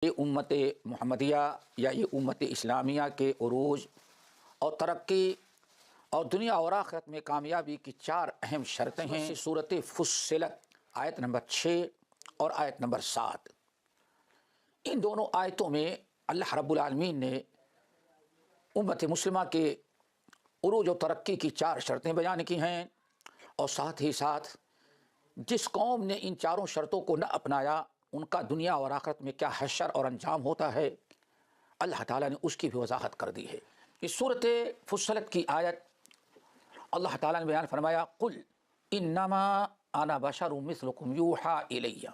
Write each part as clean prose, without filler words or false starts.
یہ امت محمدیہ یا یہ امت اسلامیہ کے عروج اور ترقی اور دنیا اور آخرت میں کامیابی کی چار اہم شرطیں ہیں۔ سورۃ فصلت آیت نمبر 6 اور آیت نمبر 7، ان دونوں آیتوں میں اللہ رب العالمین نے امت مسلمہ کے عروج و ترقی کی چار شرطیں بیان کی ہیں، اور ساتھ ہی ساتھ جس قوم نے ان چاروں شرطوں کو نہ اپنایا ان کا دنیا اور آخرت میں کیا حشر اور انجام ہوتا ہے، اللہ تعالیٰ نے اس کی بھی وضاحت کر دی ہے۔ اس سورۃ فصلت کی آیت اللہ تعالیٰ نے بیان فرمایا، قل انما انا بشر مثلکم یوحی الی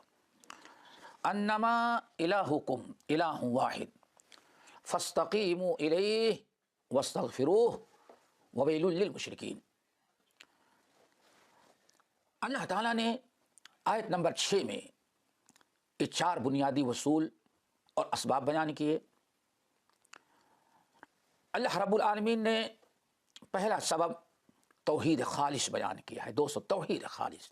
انما الہکم الہ واحد فاستقیموا الیہ واستغفروہ وویل للمشرکین۔ اللہ تعالیٰ نے آیت نمبر 6 میں یہ چار بنیادی اصول اور اسباب بیان کیے۔ اللہ رب العالمین نے پہلا سبب توحید خالص بیان کیا ہے۔ دوستو، توحید خالص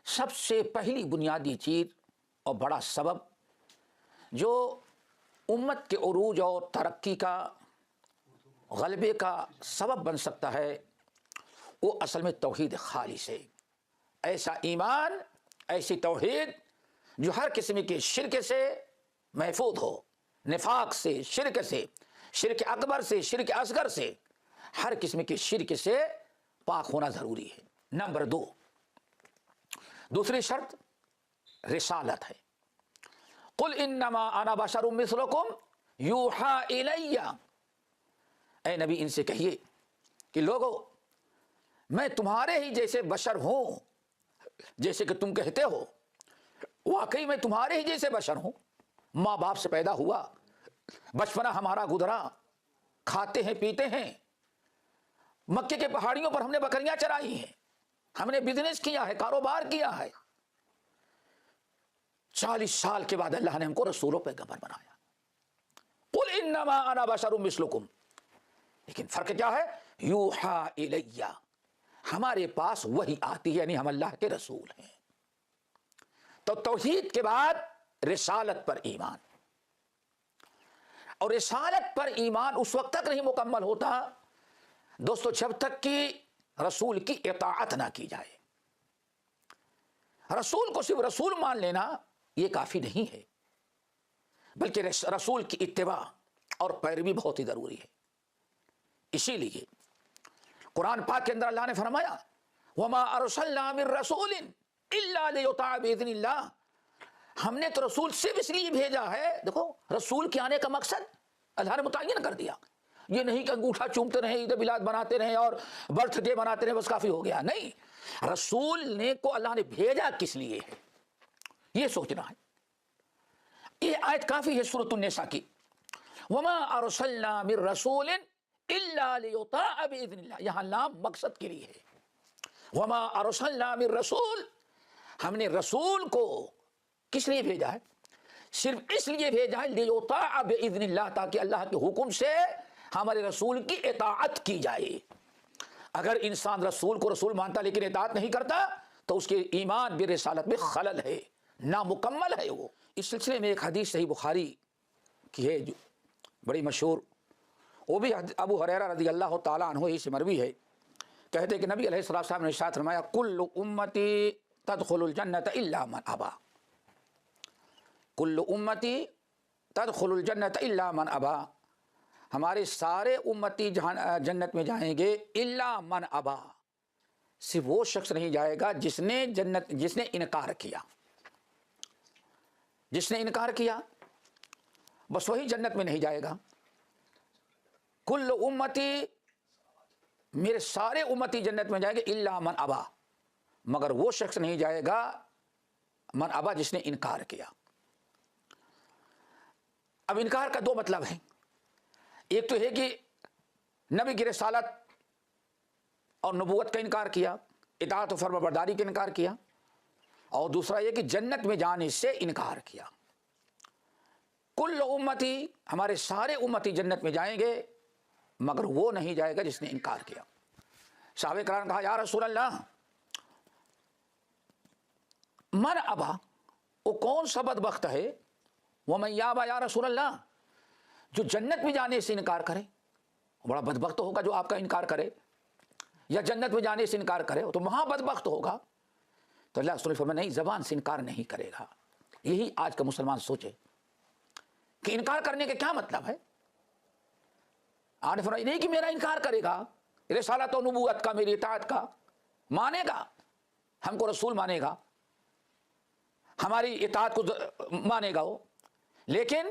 سب سے پہلی بنیادی چیز اور بڑا سبب جو امت کے عروج اور ترقی کا غلبے کا سبب بن سکتا ہے، وہ اصل میں توحید خالص ہے۔ ایسا ایمان، ایسی توحید جو ہر قسم کے شرک سے محفوظ ہو، نفاق سے، شرک اکبر سے، شرک اصغر سے، ہر قسم کے شرک سے پاک ہونا ضروری ہے۔ نمبر 2، دوسری شرط رسالت ہے۔ قل انما انا بشر مثلکم یوحی الی، اے نبی ان سے کہیے کہ لوگو میں تمہارے ہی جیسے بشر ہوں، جیسے کہ تم کہتے ہو، واقعی میں تمہارے ہی جیسے بشر ہوں۔ ماں باپ سے پیدا ہوا، بچپنا ہمارا گزرا، کھاتے ہیں پیتے ہیں، مکے کے پہاڑیوں پر ہم نے بکریاں چرائی ہیں، ہم نے بزنس کیا ہے، کاروبار کیا ہے۔ 40 سال کے بعد اللہ نے ہم کو رسول و پیغمبر بنایا۔ قل انما انا بشر مثلکم، لیکن فرق کیا ہے؟ یوحی الی، ہمارے پاس وحی آتی ہے، یعنی ہم اللہ کے رسول ہیں۔ تو توحید کے بعد رسالت پر ایمان، اور رسالت پر ایمان اس وقت تک نہیں مکمل ہوتا دوستو جب تک کہ رسول کی اطاعت نہ کی جائے۔ رسول کو صرف رسول مان لینا یہ کافی نہیں ہے، بلکہ رسول کی اتباع اور پیروی بہت ہی ضروری ہے۔ اسی لیے قرآن پاک کے اندر اللہ نے فرمایا، وما ارسلنا من رسول الا لیطاع باذن اللہ، ہم نے تو رسول صرف اس لیے بھیجا ہے، دیکھو رسول کے آنے کا مقصد اللہ نے متعین کر دیا، یہ نہیں کہ انگوٹھا چومتے رہیں، عید میلاد مناتے رہیں اور برتھ ڈے مناتے رہیں بس کافی ہو گیا، نہیں، رسول نے کو اللہ نے بھیجا کس لیے ہے یہ سوچنا ہے۔ یہ آیت کافی ہے سورۃ النساء کی، وما ارسلنا من رسول الا لیطاع باذن اللہ، یہاں لام مقصد کے لیے ہے۔ وما ارسلنا من رسول، ہم نے رسول کو کس لیے بھیجا ہے؟ صرف اس لیے بھیجا ہے لیطاع باذن اللہ، تاکہ اللہ کے حکم سے ہمارے رسول کی اطاعت کی جائے۔ اگر انسان رسول کو رسول مانتا لیکن اطاعت نہیں کرتا تو اس کے ایمان برسالت میں خلل ہے، نامکمل ہے وہ۔ اس سلسلے میں ایک حدیث صحیح بخاری کی ہے جو بڑی مشہور، وہ بھی ابو ہریرہ رضی اللہ تعالیٰ عنہ ہی سے مروی ہے، کہتے کہ نبی علیہ الصلوۃ والسلام نے ارشاد فرمایا، کل امتی تدخل الجنت الا من ابا، کل امتی تدخل الجنت الا من ابا، ہمارے سارے امتی جنت میں جائیں گے الا من ابا، صرف وہ شخص نہیں جائے گا جس نے انکار کیا، جس نے انکار کیا بس وہی جنت میں نہیں جائے گا۔ کل امتی، میرے سارے امتی جنت میں جائیں گے الا من ابا، مگر وہ شخص نہیں جائے گا من ابا جس نے انکار کیا۔ اب انکار کا دو مطلب ہے، ایک تو ہے کہ نبی کی رسالت اور نبوت کا انکار کیا، اطاعت و فرما برداری کا انکار کیا، اور دوسرا یہ کہ جنت میں جانے سے انکار کیا۔ کل امتی، ہمارے سارے امتی جنت میں جائیں گے مگر وہ نہیں جائے گا جس نے انکار کیا۔ صحابہ کرام نے کہا، یا رسول اللہ من ابا، وہ کون سا بدبخت ہے وَمَن يَأْبَى یا رسول اللہ، جو جنت میں جانے سے انکار کرے، بڑا بدبخت ہوگا جو آپ کا انکار کرے یا جنت میں جانے سے انکار کرے، تو وہاں بدبخت ہوگا۔ تو اللہ رسول فرمایا نہیں، زبان سے انکار نہیں کرے گا۔ یہی آج کا مسلمان سوچے کہ انکار کرنے کا کیا مطلب ہے۔ آپ نے فرمایا نہیں کہ میرا انکار کرے گا، رسالت و نبوت کا، میری اطاعت کا مانے گا، ہم کو رسول مانے گا، ہماری اطاعت کو مانے گا وہ، لیکن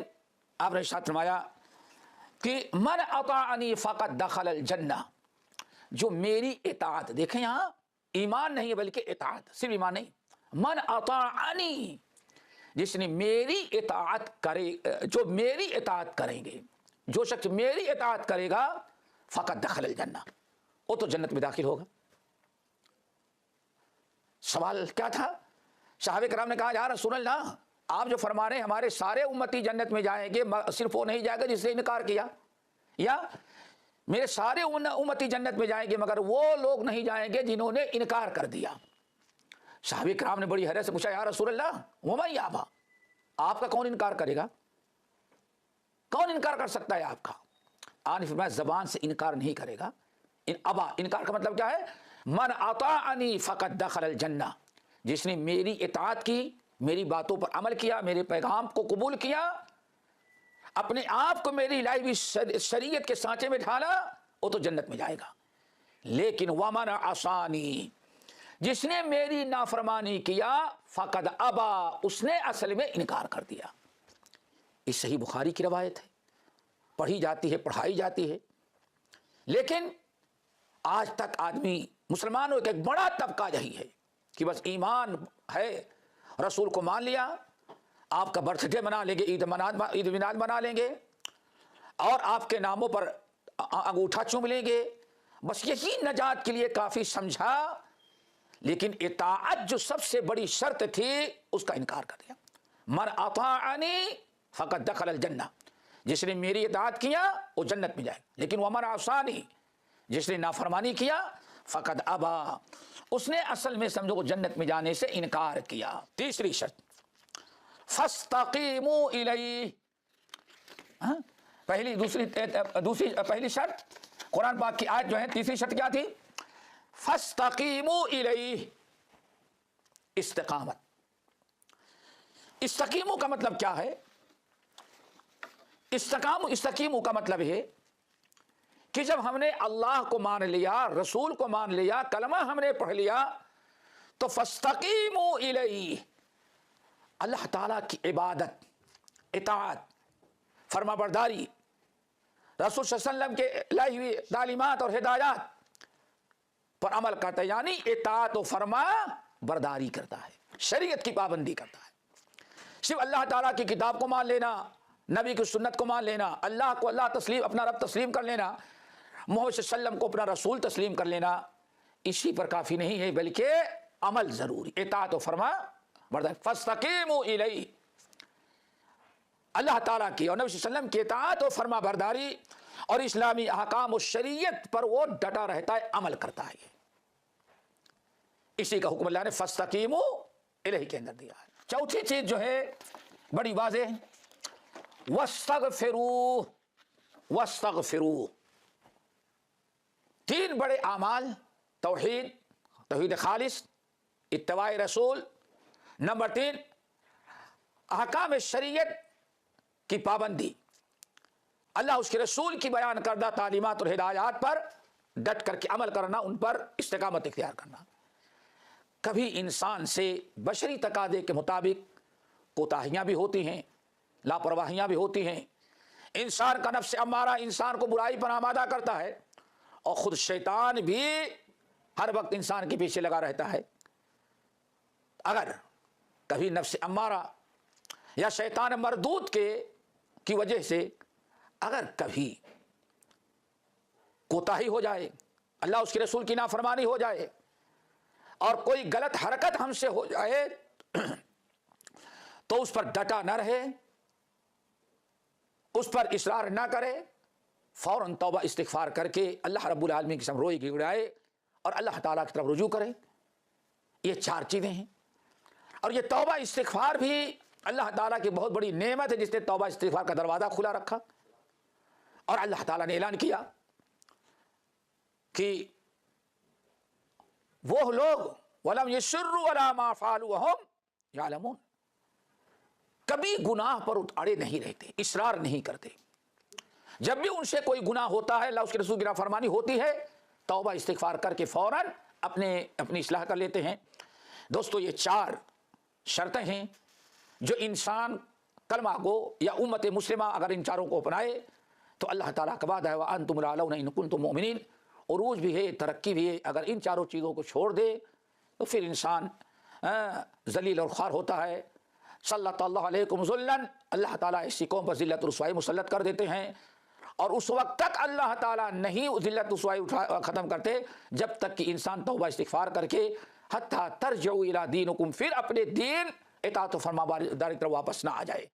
آپ نے ارشاد فرمایا کہ من اطاعنی فقد دخل الجنہ، جو میری اطاعت، دیکھیں یہاں ایمان نہیں ہے بلکہ اطاعت، صرف ایمان نہیں، من اطاعنی، جس نے میری اطاعت کرے، جو میری اطاعت کریں گے، جو شخص میری اطاعت کرے گا فقد دخل الجنہ، وہ تو جنت میں داخل ہوگا۔ سوال کیا تھا؟ صحابہ کرام نے کہا یا رسول اللہ، آپ جو فرما رہے ہیں ہمارے سارے امتی جنت میں جائیں گے، صرف وہ نہیں جائے گا جس نے انکار کیا، یا میرے سارے امتی جنت میں جائیں گے مگر وہ لوگ نہیں جائیں گے جنہوں نے انکار کر دیا۔ صحابہ کرام نے بڑی حیرت سے پوچھا یا رسول اللہ وَمَن يَأْبَى، آپ کا کون انکار کرے گا، کون انکار کر سکتا ہے آپ کا؟ آپ نے فرمایا زبان سے انکار نہیں کرے گا۔ ابا، انکار کا مطلب کیا ہے؟ من اطاعنی فقد دخل الجنہ، جس نے میری اطاعت کی، میری باتوں پر عمل کیا، میرے پیغام کو قبول کیا، اپنے آپ کو میری لائی ہوئی شریعت کے سانچے میں ڈھالا، وہ تو جنت میں جائے گا۔ لیکن ومن عصانی، جس نے میری نافرمانی کیا فقد ابا، اس نے اصل میں انکار کر دیا۔ یہ صحیح بخاری کی روایت ہے، پڑھی جاتی ہے، پڑھائی جاتی ہے، لیکن آج تک آدمی، مسلمانوں کا ایک بڑا طبقہ یہی ہے کہ بس ایمان ہے، رسول کو مان لیا، آپ کا برتھ ڈے منا لیں گے، عید میلاد منا لیں گے، اور آپ کے ناموں پر انگوٹھا چوم لیں گے، بس یہی نجات کے لیے کافی سمجھا، لیکن اطاعت جو سب سے بڑی شرط تھی اس کا انکار کر دیا۔ من اطاعنی فقد دخل الجنہ، جس نے میری اطاعت کیا وہ جنت میں جائے، لیکن ومن عصانی، جس نے نافرمانی کیا فقد ابا، اس نے اصل میں سمجھو جنت میں جانے سے انکار کیا۔ تیسری شرط فاستقیموا الیہ، پہلی شرط قرآن پاک کی آیت جو ہے، تیسری شرط کیا تھی؟ فاستقیموا الیہ، استقامت۔ استقیموا کا مطلب کیا ہے؟ استقیموا کا مطلب ہے کہ جب ہم نے اللہ کو مان لیا، رسول کو مان لیا، کلمہ ہم نے پڑھ لیا، تو فاستقیموا الیہ، اللہ تعالیٰ کی عبادت، اطاعت، فرما برداری، رسول صلی اللہ علیہ وسلم کے لائی ہوئی تعلیمات اور ہدایات پر عمل کرتا ہے، یعنی اطاعت و فرما برداری کرتا ہے، شریعت کی پابندی کرتا ہے۔ صرف اللہ تعالیٰ کی کتاب کو مان لینا، نبی کی سنت کو مان لینا، اللہ کو اللہ تسلیم، اپنا رب تسلیم کر لینا، محمد صلی اللہ علیہ وسلم کو اپنا رسول تسلیم کر لینا، اسی پر کافی نہیں ہے، بلکہ عمل ضروری، اطاعت و فرما برداری۔ فاستقیموا الیہ، اللہ تعالیٰ کی اور نبی صلی اللہ علیہ وسلم کی اطاعت و فرما برداری اور اسلامی احکام و شریعت پر وہ ڈٹا رہتا ہے، عمل کرتا ہے۔ اسی کا حکم اللہ نے فاستقیموا الیہ کے اندر دیا ہے۔ چوتھی چیز جو ہے بڑی واضح، واستغفروا، واستغفروا، تین بڑے اعمال، توحید خالص، اتباع رسول، نمبر 3 احکام شریعت کی پابندی، اللہ اس کے رسول کی بیان کردہ تعلیمات اور ہدایات پر ڈٹ کر کے عمل کرنا، ان پر استقامت اختیار کرنا۔ کبھی انسان سے بشری تقاضے کے مطابق کوتاہیاں بھی ہوتی ہیں، لاپرواہیاں بھی ہوتی ہیں، انسان کا نفس امارہ انسان کو برائی پر آمادہ کرتا ہے، اور خود شیطان بھی ہر وقت انسان کے پیچھے لگا رہتا ہے۔ اگر کبھی نفس امارہ یا شیطان مردود کی وجہ سے اگر کبھی کوتاہی ہو جائے، اللہ اس کے رسول کی نافرمانی ہو جائے، اور کوئی غلط حرکت ہم سے ہو جائے، تو اس پر ڈٹا نہ رہے، اس پر اصرار نہ کرے، فوراً توبہ استغفار کر کے اللہ رب العالمین کی سامنے روئی گڑائے اور اللہ تعالیٰ کی طرف رجوع کرے۔ یہ 4 چیزیں ہیں، اور یہ توبہ استغفار بھی اللہ تعالیٰ کی بہت بڑی نعمت ہے جس نے توبہ استغفار کا دروازہ کھلا رکھا، اور اللہ تعالیٰ نے اعلان کیا کہ وہ لوگ وَلَمْ يَصِرُّوا عَلَىٰ مَا فَعَلُوا وَهُمْ يَعْلَمُونَ، کبھی گناہ پر اڑے نہیں رہتے، اصرار نہیں کرتے۔ جب بھی ان سے کوئی گناہ ہوتا ہے، اللہ اس کے رسول کی نافرمانی ہوتی ہے، توبہ استغفار کر کے فوراً اپنی اصلاح کر لیتے ہیں۔ دوستو یہ 4 شرطیں ہیں جو انسان کلمہ گو یا امت مسلمہ اگر ان چاروں کو اپنائے تو اللہ تعالیٰ کا وعدہ ہے وَأَنْتُمُ الْأَعْلَوْنَ إِن كُنتُم مُؤْمِنِينَ، عروج بھی ہے، ترقی بھی ہے۔ اگر ان چاروں چیزوں کو چھوڑ دے تو پھر انسان ذلیل اور خوار ہوتا ہے۔ سلط اللہ علیکم ذلًا، اللہ تعالیٰ ایسی قوم پر ذلت و رسوائی مسلط کر دیتے ہیں، اور اس وقت تک اللہ تعالیٰ نہیں ذلت و رسوائی ختم کرتے جب تک کہ انسان توبہ استغفار کر کے حتیٰ ترجعوا الی دینکم، پھر اپنے دین اطاعت و فرمانبرداری کی طرف واپس نہ آ جائے۔